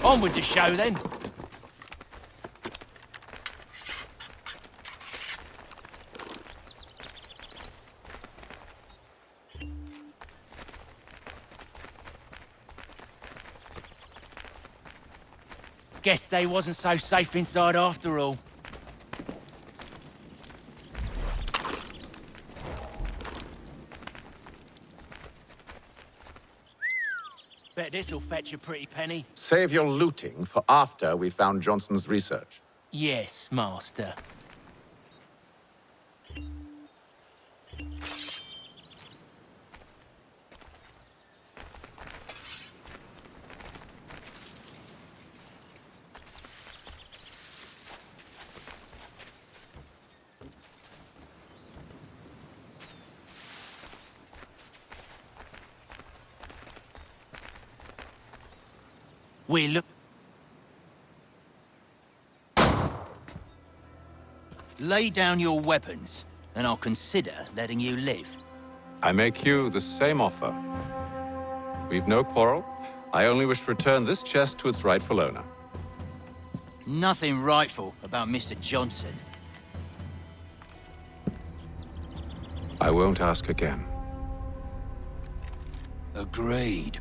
On with the show, then. Guess they wasn't so safe inside after all. Bet this'll fetch a pretty penny. Save your looting for after we found Johnson's research. Yes, master. We look... Lay down your weapons, and I'll consider letting you live. I make you the same offer. We've no quarrel. I only wish to return this chest to its rightful owner. Nothing rightful about Mr. Johnson. I won't ask again. Agreed.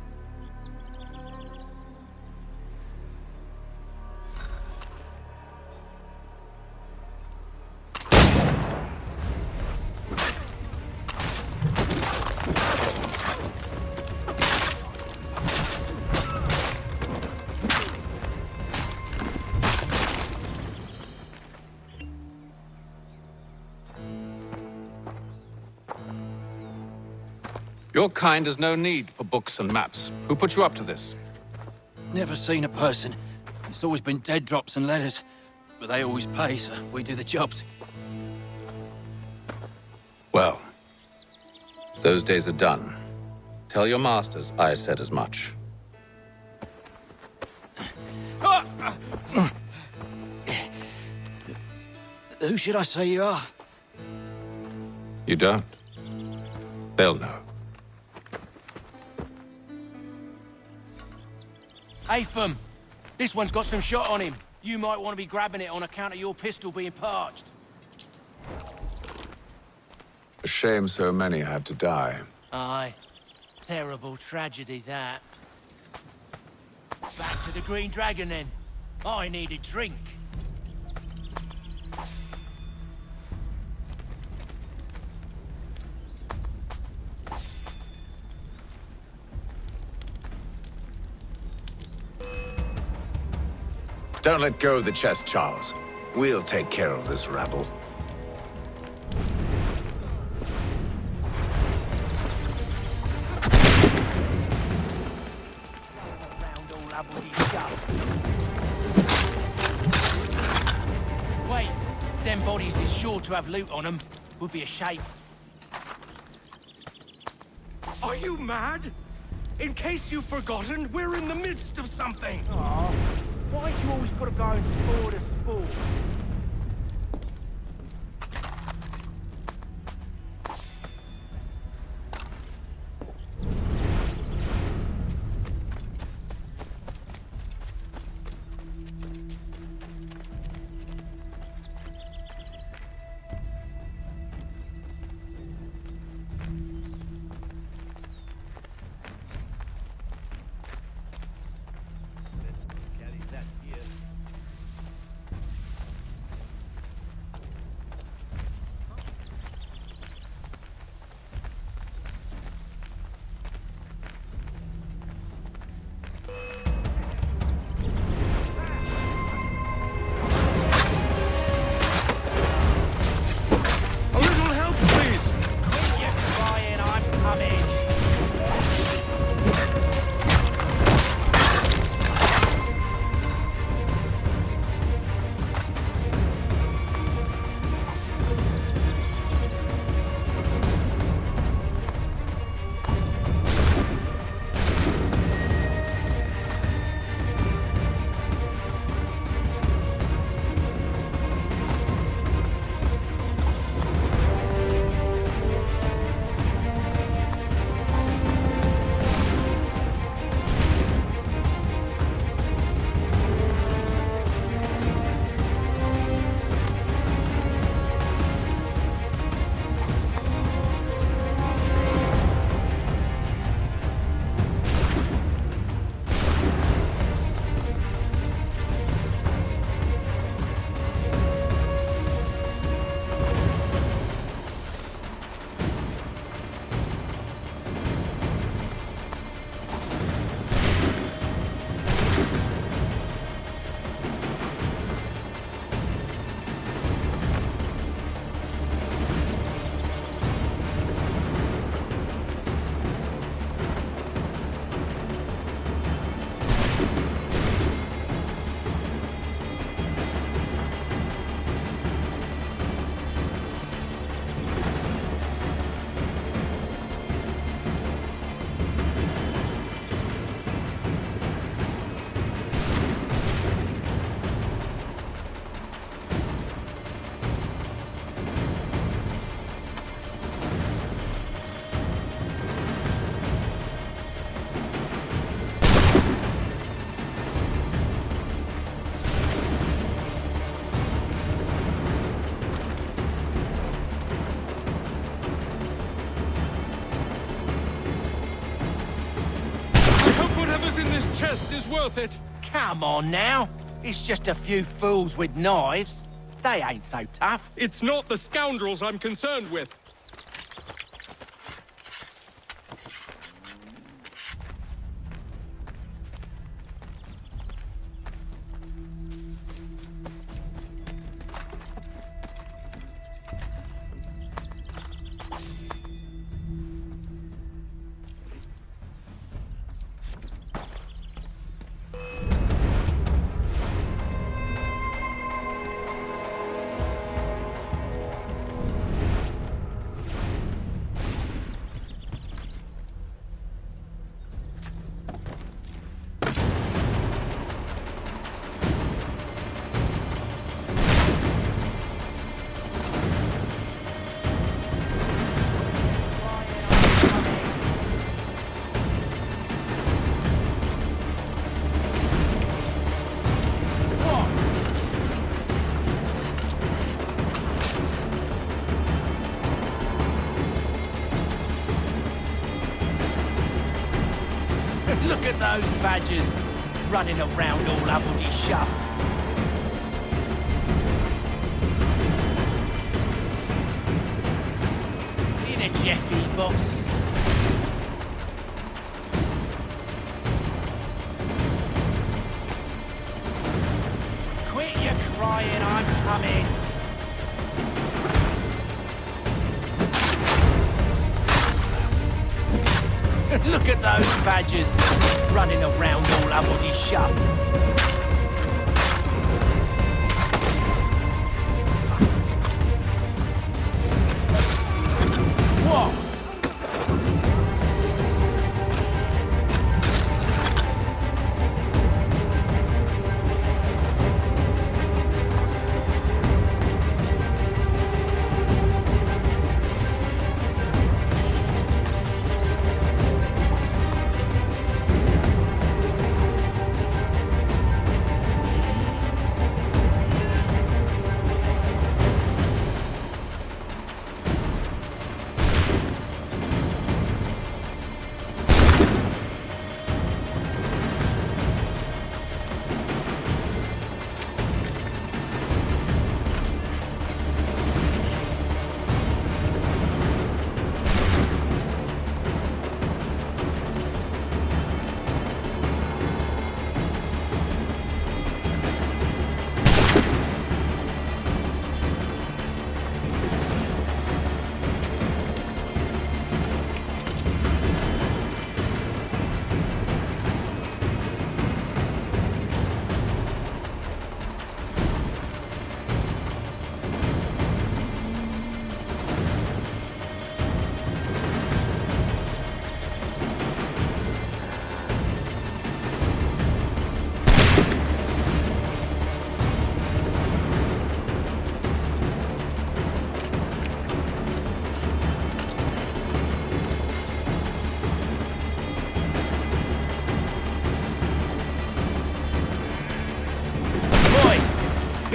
Your kind has no need for books and maps. Who put you up to this? Never seen a person. It's always been dead drops and letters. But they always pay, so we do the jobs. Well, those days are done. Tell your masters I said as much. Who should I say you are? You don't? They'll know. Atham, this one's got some shot on him. You might want to be grabbing it on account of your pistol being parched. A shame so many had to die. Aye. Terrible tragedy, that. Back to the Green Dragon, then. I need a drink. Don't let go of the chest, Charles. We'll take care of this rabble. Wait, them bodies is sure to have loot on them. Would be a shame. Are you mad? In case you've forgotten, we're in the midst of something. Aw, why you always gotta go and sport a sport? was worth it. Come on now. It's just a few fools with knives. They ain't so tough. It's not the scoundrels I'm concerned with. Look at those badgers running around all uppity shuff. In a Jeffy, boss. Quit your crying, I'm coming. Look at those badgers running around all uppity shuff. What?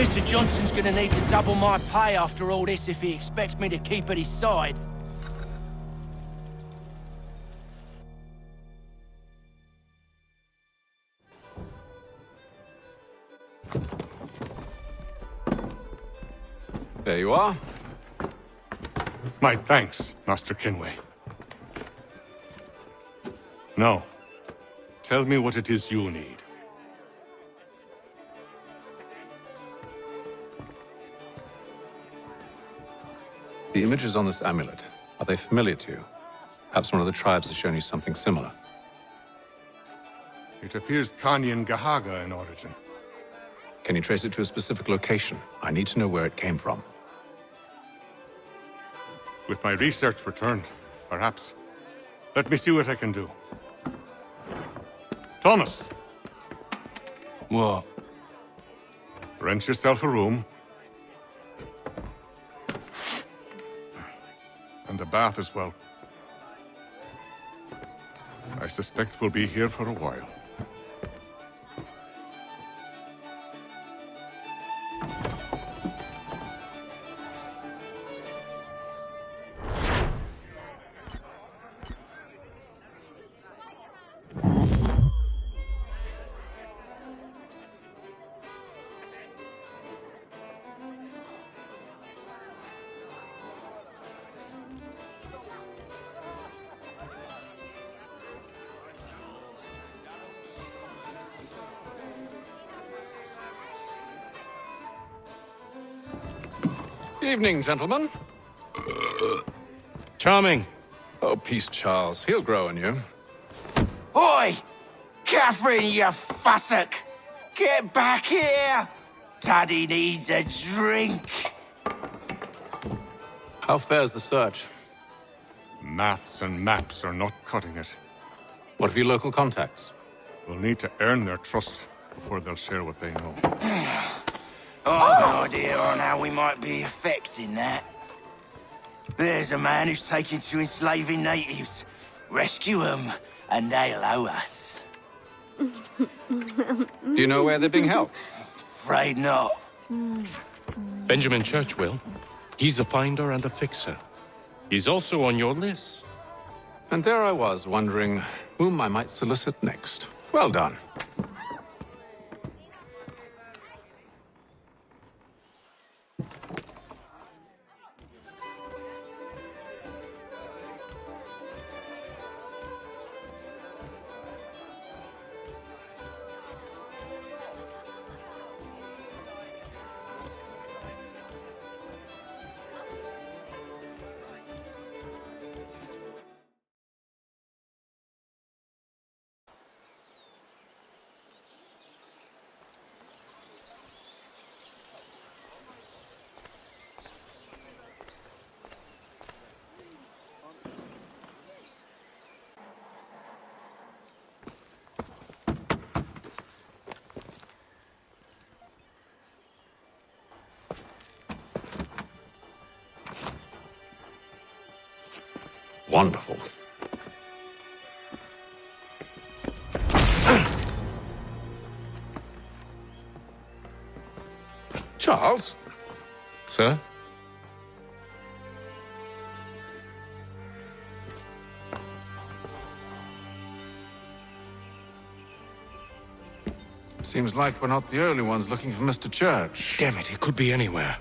Mr. Johnson's gonna need to double my pay after all this if he expects me to keep at his side. There you are. My thanks, Master Kenway. Now, tell me what it is you need. The images on this amulet, are they familiar to you? Perhaps one of the tribes has shown you something similar. It appears Kanyan Gahaga in origin. Can you trace it to a specific location? I need to know where it came from. With my research returned, perhaps. Let me see what I can do. Thomas! What? Rent yourself a room. And a bath as well. I suspect we'll be here for a while. Evening, gentlemen. Charming. Oh, peace, Charles. He'll grow on you. Oi! Catherine, you fussock! Get back here! Taddy needs a drink. How fares the search? Maths and maps are not cutting it. What of your local contacts? We'll need to earn their trust before they'll share what they know. I've an idea on how we might be affecting that. There's a man who's taken to enslaving natives. Rescue them, and they'll owe us. Do you know where they're being held? Afraid not. Benjamin Church will. He's a finder and a fixer. He's also on your list. And there I was, wondering whom I might solicit next. Well done. Wonderful. Charles? Sir? Seems like we're not the only ones looking for Mr. Church. Damn it, he could be anywhere.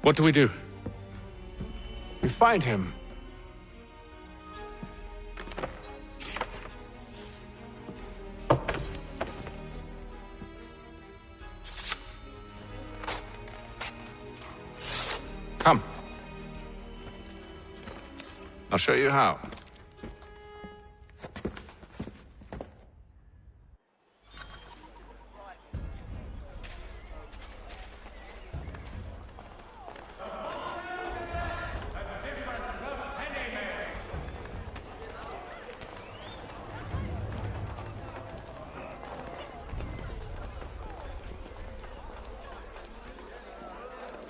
What do we do? We find him. Come. I'll show you how.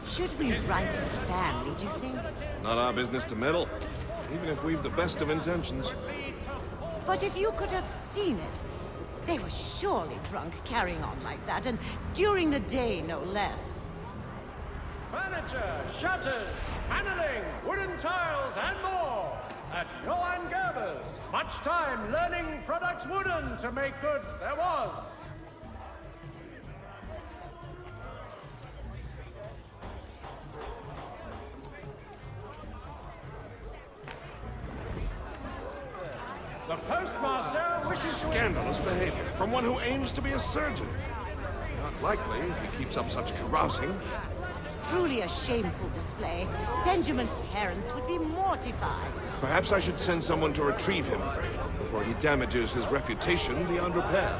Should we write his family, do you think? Not our business to meddle, even if we've the best of intentions. But if you could have seen it, they were surely drunk carrying on like that, and during the day, no less. Furniture, shutters, paneling, wooden tiles, and more at Johann Gerber's. Much time learning products wooden to make good there was. The postmaster wishes to... Scandalous behavior from one who aims to be a surgeon. Not likely if he keeps up such carousing. Truly a shameful display. Benjamin's parents would be mortified. Perhaps I should send someone to retrieve him before he damages his reputation beyond repair.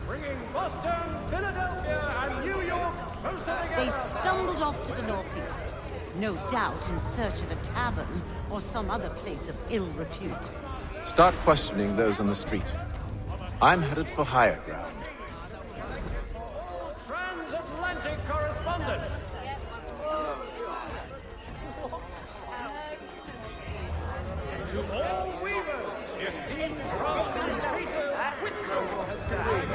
Bringing Boston, Philadelphia, and New York closer together. They stumbled off to the northeast, no doubt in search of a tavern or some other place of ill repute. Start questioning those on the street. I'm headed for higher ground. Transatlantic correspondence. To all weavers, the esteemed craftsman Peter Whitson has completed.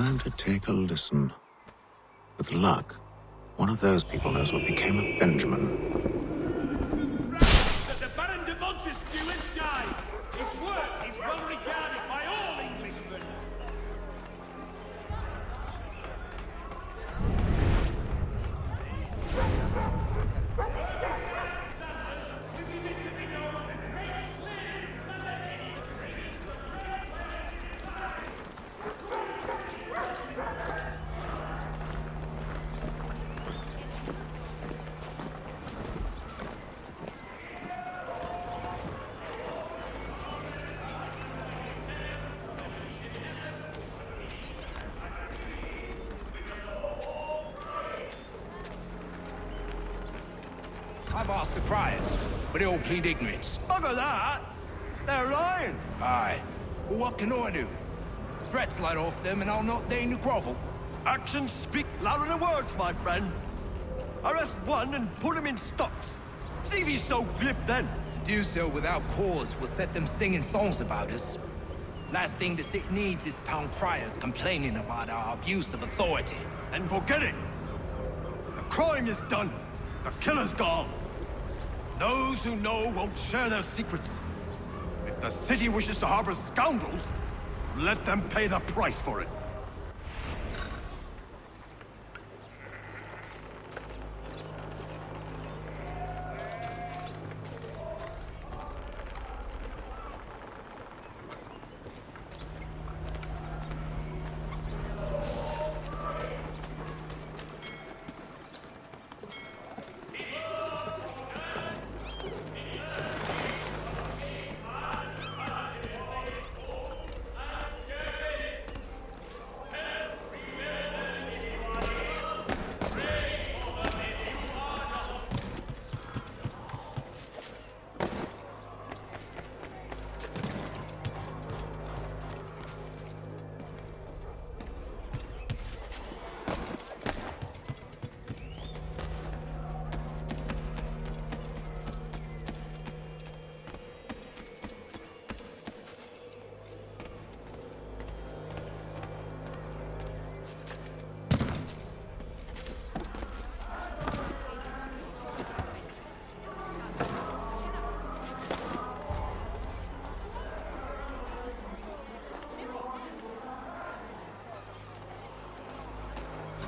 Time to take a listen. With luck, one of those people knows what became of Benjamin. The Baron de Montesquieu has died. His work is well regarded by all Englishmen. I've asked the criers, but they all plead ignorance. Bugger that! They're lying! Aye. Well, what can I do? Threats light off them and I'll not deign to grovel. Actions speak louder than words, my friend. Arrest one and put him in stocks. See if he's so glib then. To do so without cause will set them singing songs about us. Last thing the city needs is town criers complaining about our abuse of authority. And forget it. The crime is done. The killer's gone. Those who know won't share their secrets. If the city wishes to harbor scoundrels, let them pay the price for it.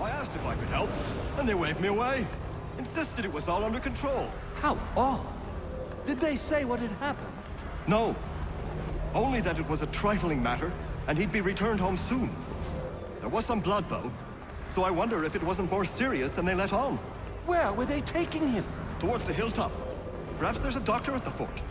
I asked if I could help, and they waved me away. Insisted it was all under control. How odd. Did they say what had happened? No. Only that it was a trifling matter, and he'd be returned home soon. There was some blood, though, so I wonder if it wasn't more serious than they let on. Where were they taking him? Towards the hilltop. Perhaps there's a doctor at the fort.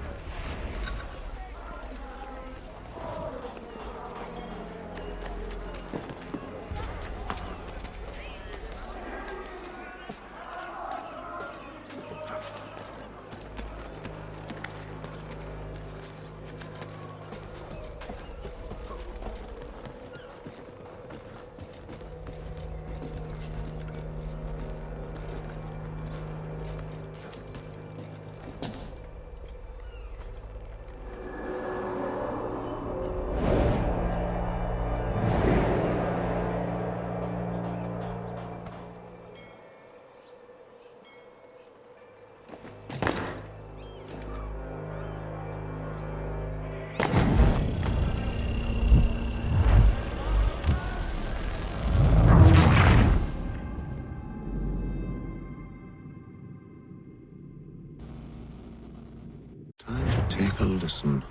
Take a listen.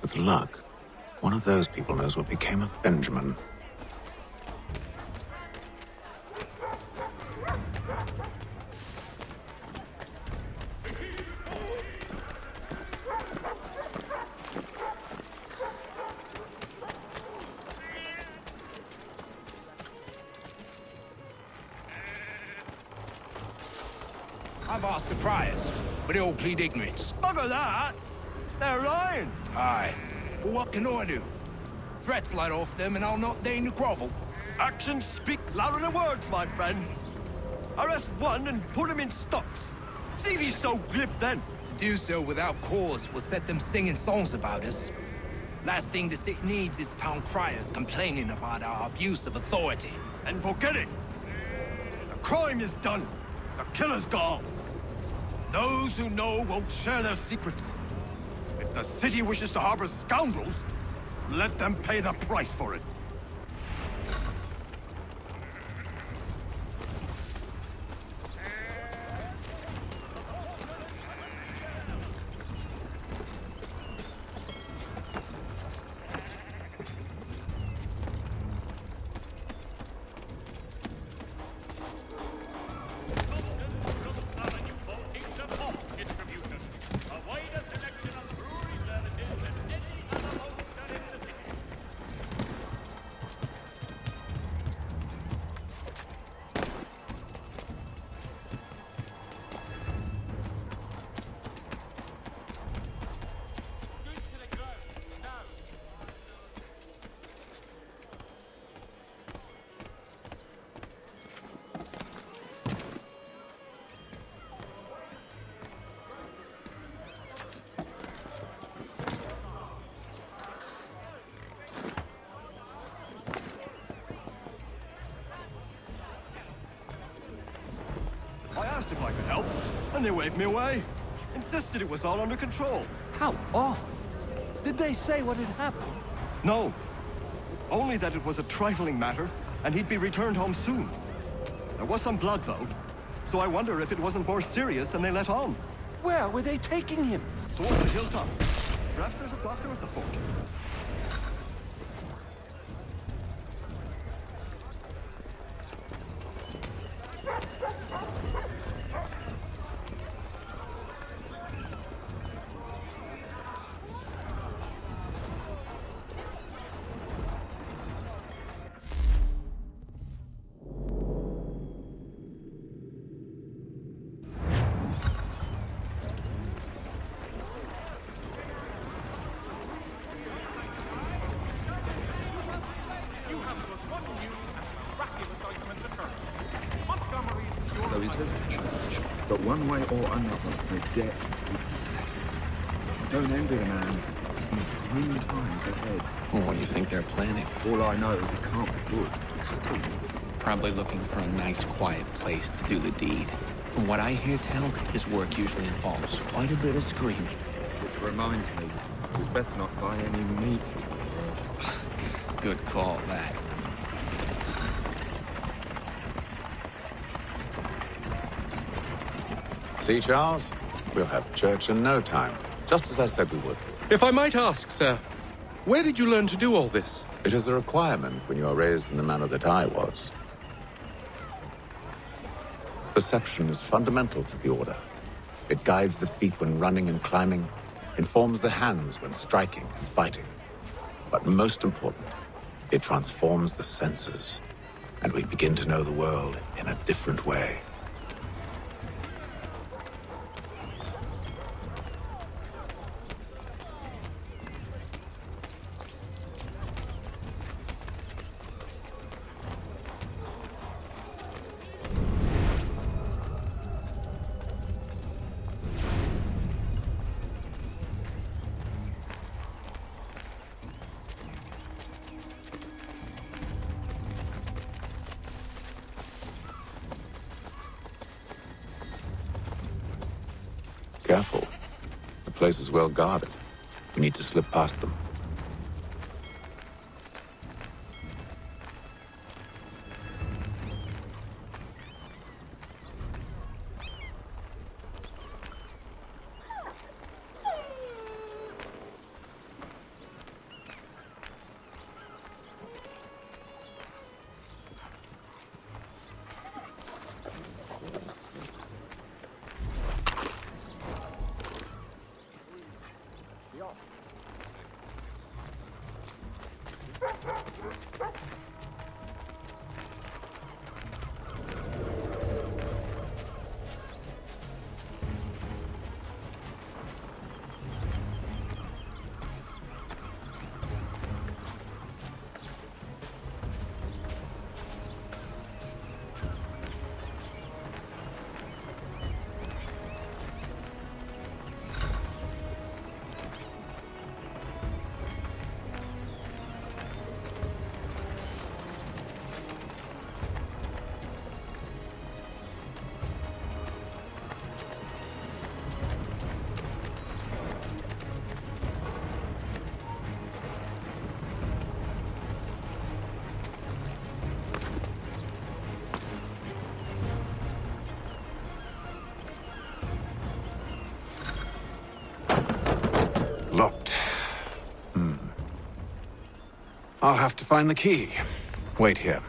With luck, one of those people knows what became of Benjamin. I've asked the criers, but they all plead ignorance. Bugger that! They're lying! Aye. Well, what can I do? Threats light off them and I'll not deign to grovel. Actions speak louder than words, my friend. Arrest one and put him in stocks. See if he's so glib then. To do so without cause will set them singing songs about us. Last thing the city needs is town criers complaining about our abuse of authority. And forget it! The crime is done. The killer's gone. Those who know won't share their secrets. If the city wishes to harbor scoundrels, let them pay the price for it. I asked if I could help, and they waved me away. Insisted it was all under control. How odd. Did they say what had happened? No. Only that it was a trifling matter, and he'd be returned home soon. There was some blood, though, so I wonder if it wasn't more serious than they let on. Where were they taking him? Towards the hilltop. Perhaps there's a doctor at the fort. Though he says to church, but one way or another, the debt will be settled. If you don't envy the man, he's grim times ahead. Well, what do you think they're planning? All I know is it can't be good. Probably looking for a nice, quiet place to do the deed. From what I hear tell, his work usually involves quite a bit of screaming. Which reminds me, we'd best not buy any meat. Good call, that. See, Charles? We'll have church in no time, just as I said we would. If I might ask, sir, where did you learn to do all this? It is a requirement when you are raised in the manner that I was. Perception is fundamental to the Order. It guides the feet when running and climbing, informs the hands when striking and fighting. But most important, it transforms the senses, and we begin to know the world in a different way. Careful. The place is well guarded. We need to slip past them. I'll have to find the key. Wait here.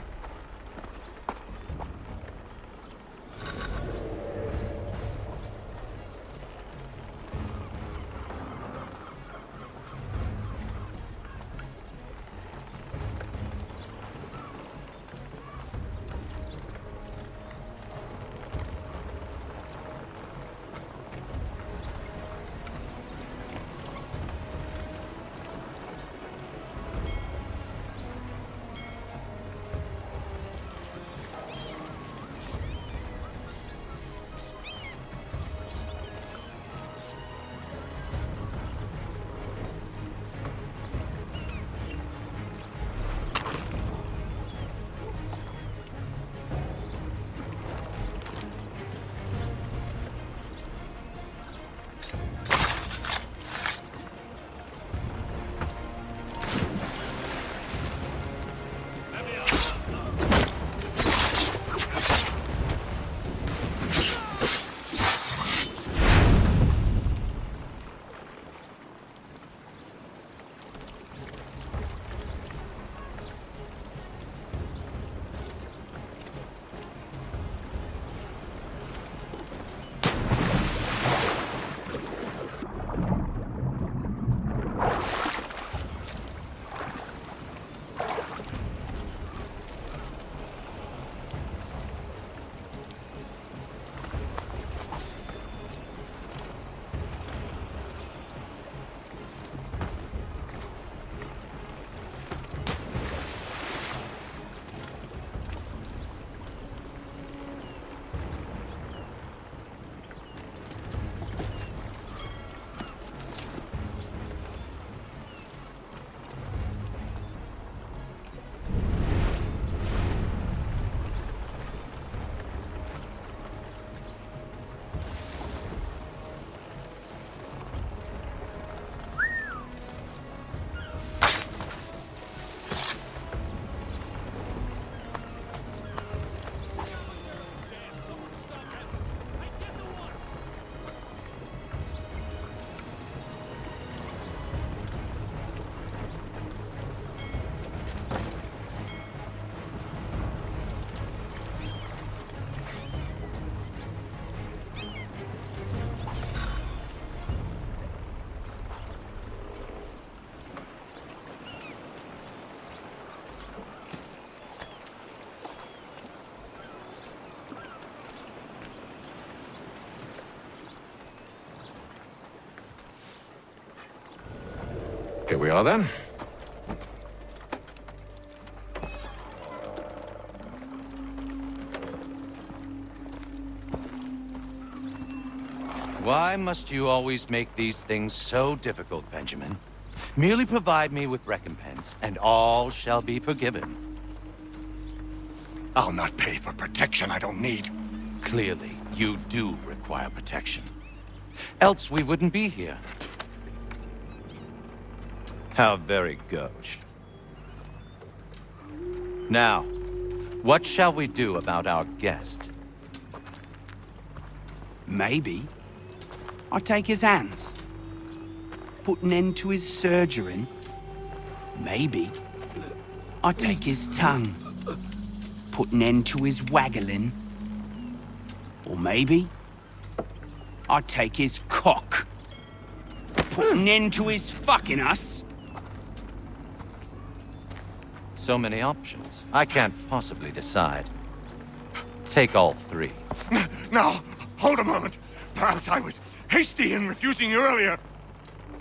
Here we are, then. Why must you always make these things so difficult, Benjamin? Merely provide me with recompense, and all shall be forgiven. I'll not pay for protection I don't need. Clearly, you do require protection. Else we wouldn't be here. How very gauche. Now, what shall we do about our guest? Maybe I take his hands, put an end to his surgering. Maybe I take his tongue, put an end to his waggling. Or maybe I take his cock, put an end to his fucking us. So many options. I can't possibly decide. Take all three. Now, hold a moment. Perhaps I was hasty in refusing you earlier.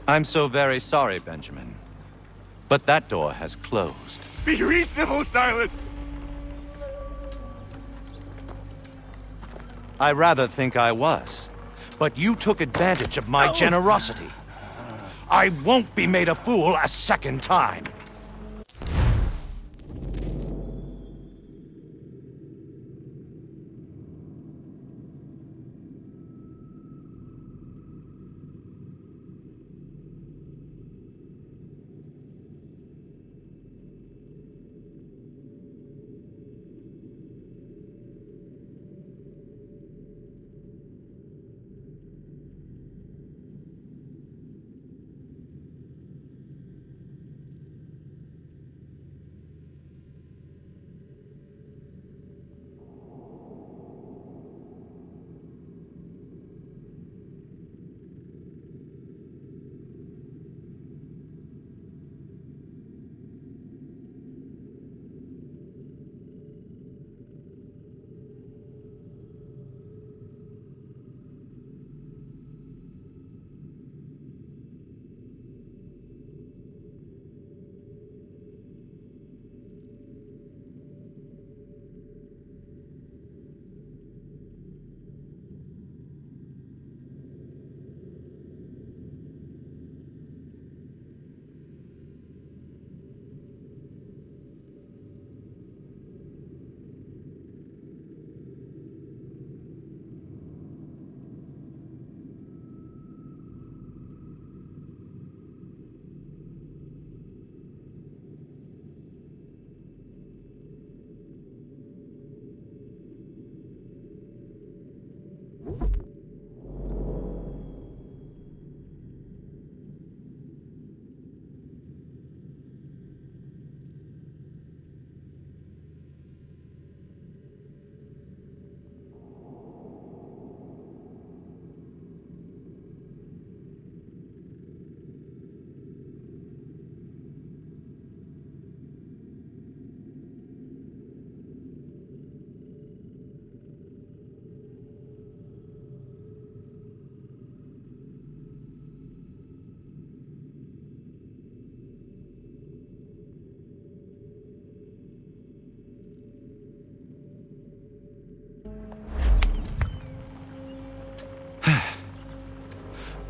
I'm so very sorry, Benjamin. But that door has closed. Be reasonable, Silas. I rather think I was. But you took advantage of my generosity. I won't be made a fool a second time.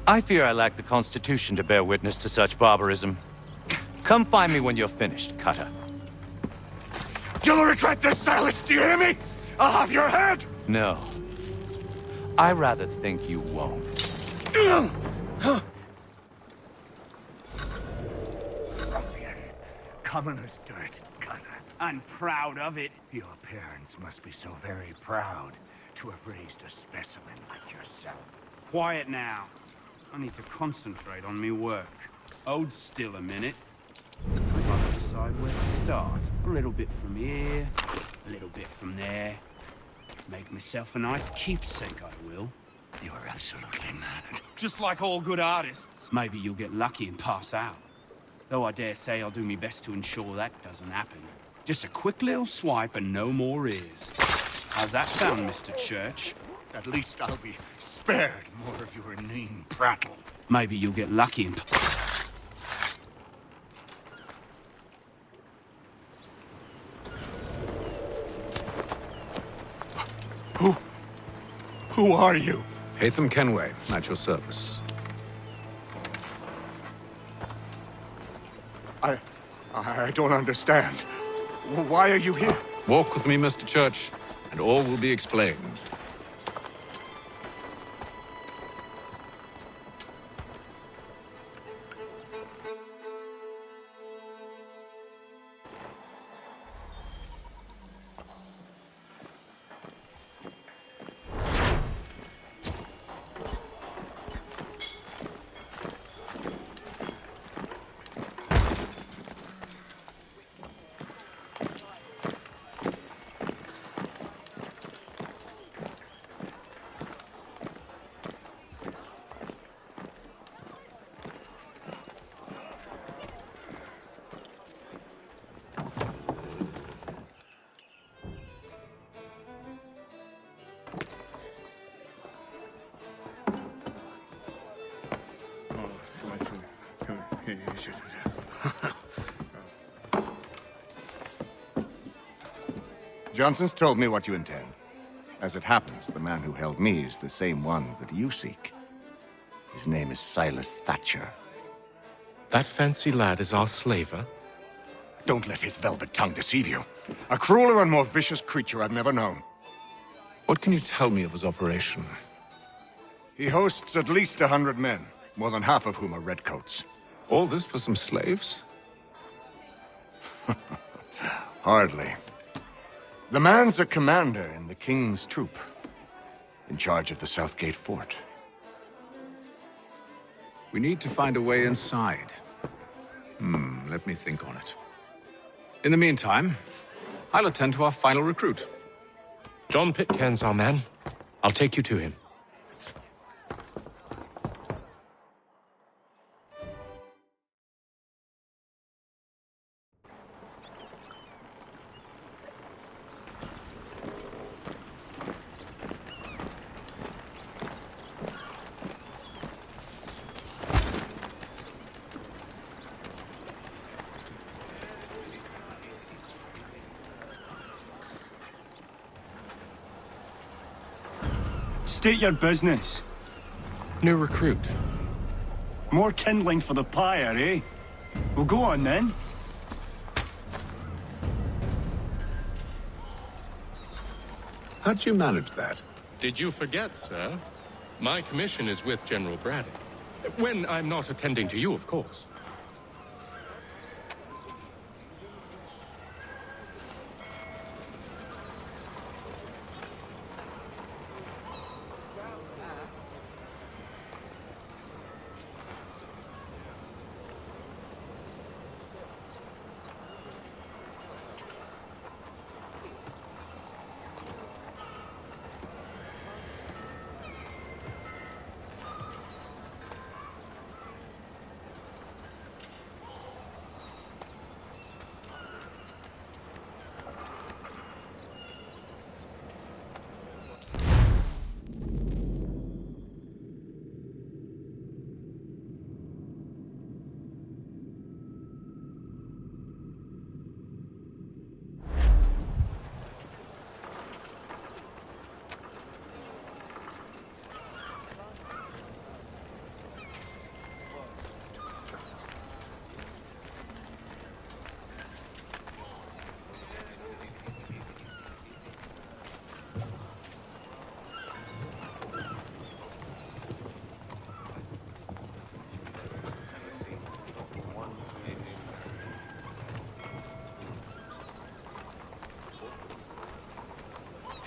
I fear I lack the constitution to bear witness to such barbarism. Come find me when you're finished, Cutter. You'll regret this, Silas, do you hear me? I'll have your head! No. I rather think you won't. Commoner's dirt, Cutter. I'm proud of it. Your parents must be so very proud to have raised a specimen like yourself. Quiet now. I need to concentrate on me work. Hold still a minute. I gotta decide where to start. A little bit from here, a little bit from there. Make myself a nice keepsake, I will. You're absolutely mad. Just like all good artists. Maybe you'll get lucky and pass out. Though I dare say I'll do my best to ensure that doesn't happen. Just a quick little swipe and no more ears. How's that sound, Mr. Church? At least I'll be spared more of your inane prattle. Maybe you'll get lucky and... Who are you? Haytham Kenway, at your service. I don't understand. Why are you here? Walk with me, Mr. Church, and all will be explained. Johnson's told me what you intend. As it happens, the man who held me is the same one that you seek. His name is Silas Thatcher. That fancy lad is our slaver? Don't let his velvet tongue deceive you. A crueler and more vicious creature I've never known. What can you tell me of his operation? He hosts at least 100 men, more than half of whom are redcoats. All this for some slaves? Hardly. The man's a commander in the King's troop, in charge of the Southgate Fort. We need to find a way inside. Let me think on it. In the meantime, I'll attend to our final recruit. John Pitcairn's our man. I'll take you to him. State your business. New recruit. More kindling for the pyre, eh? Well, go on then. How'd you manage that? Did you forget, sir? My commission is with General Braddock. When I'm not attending to you, of course.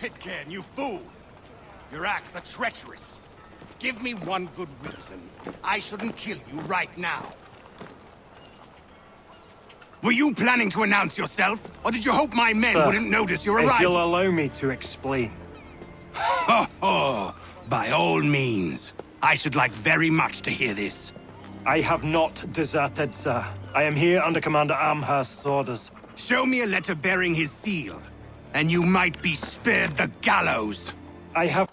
Pitcairn, you fool! Your acts are treacherous. Give me one good reason I shouldn't kill you right now. Were you planning to announce yourself, or did you hope my men Sir, wouldn't notice your if arrival? you'll allow me to explain. Ho ho! By all means. I should like very much to hear this. I have not deserted, sir. I am here under Commander Amherst's orders. Show me a letter bearing his seal, and you might be spared the gallows. I have...